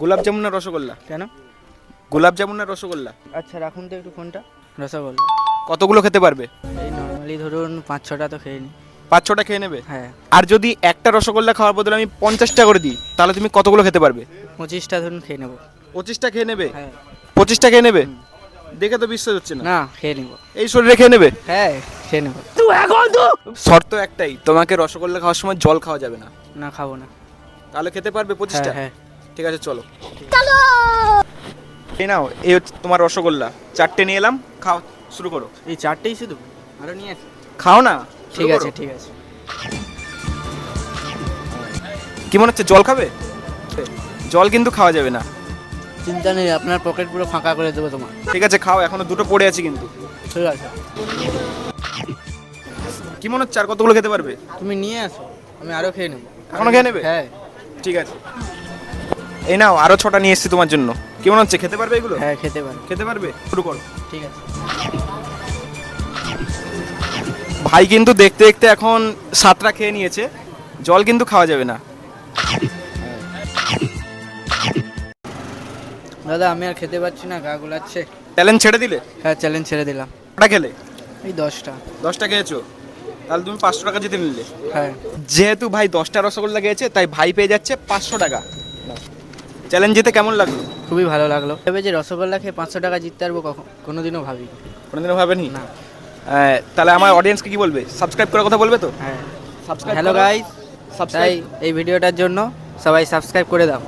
গোলাপ জামুন না রসগোল্লা? কেন? গোলাপ জামুন না রসগোল্লা? আচ্ছা রাখুন তো একটু ফোনটা। রসগোল্লা। কতগুলো খেতে পারবে? এই নর্মালি ধরুন 5-6টা তো খেয়ে নিই। 5-6টা খেয়ে নেবে? হ্যাঁ। আর যদি একটা রসগোল্লা খাওয়ার বদলে আমি 50টা করে দিই তাহলে তুমি কতগুলো খেতে পারবে? 25টা ধরুন খেয়ে নেবো। 25টা খেয়ে নেবে? হ্যাঁ। 25টা খেয়ে নেবে? দেখে তো বিশ্বাস হচ্ছে না। না খেয়ে নেবো। এই শরীরে খেয়ে নেবে? হ্যাঁ খেয়ে নেবো। শর্ত একটাই, তোমাকে রসগোল্লা খাওয়ার সময় জল খাওয়া যাবে না। না খাবো না। তাহলে খেতে পারবে 25টা? হ্যাঁ। ঠিক আছে চলো। এই নাও, এই হচ্ছে তোমার রসগোল্লা। 4টে নিয়ে এলাম, খাও, শুরু করো। এই 4টেই শুধু? আরও নিয়ে আসি? খাও না, ঠিক শুরু আছে করো। ঠিক আছে। কি মনে হচ্ছে জল খাবে? জল কিন্তু খাওয়া যাবে না। চিন্তা নেই, আপনার পকেট পুরো ফাঁকা করে দেবো তোমার। ঠিক আছে খাও, এখনো দুটো পড়ে আছে কিন্তু। ঠিক আছে। কি মনে হচ্ছে আর কতগুলো খেতে পারবে? তুমি নিয়ে আসো, আমি আরও খেয়ে নেবো। এখনো খেয়ে নেবে? হ্যাঁ। ঠিক আছে, এই নাও আরো 6টা নিয়ে এসেছি তোমার জন্য। কি মনে হচ্ছে খেতে পারবে এগুলো? হ্যাঁ খেতে পারো। খেতে পারবে, শুরু করো। ঠিক আছে। ভাই কিন্তু দেখতে দেখতে এখন 7টা খেয়ে নিয়েছে। জল কিন্তু খাওয়া যাবে না। দাদা আমি আর খেতে পারছি না, গা গোলাচ্ছে। চ্যালেঞ্জ ছেড়ে দিলে? হ্যাঁ চ্যালেঞ্জ ছেড়ে দিলাম। কটা খেলে? এই 10টা। 10টা খেয়েছো? তাহলে তুমি 500 টাকা জিতে নিলে। হ্যাঁ। যেহেতু ভাই 10টা রসগোল্লা খেয়েছে তাই ভাই পেয়ে যাচ্ছে 500 টাকা। চ্যালেঞ্জ জিতে কেমন লাগলো? খুবই ভালো লাগলো। তবে যে রসগোল্লা খেয়ে 500 টাকা জিততে পারবো কোনোদিনও ভাবি কোনোদিনও ভাবেনি? না। তাহলে আমার অডিয়েন্সকে কি বলবে? সাবস্ক্রাইব করার কথা বলবে তো? হ্যাঁ। সাবস্ক্রাইব হ্যালো গাইস, তাই সাবস্ক্রাইব এই ভিডিওটার জন্য সবাই সাবস্ক্রাইব করে দাও।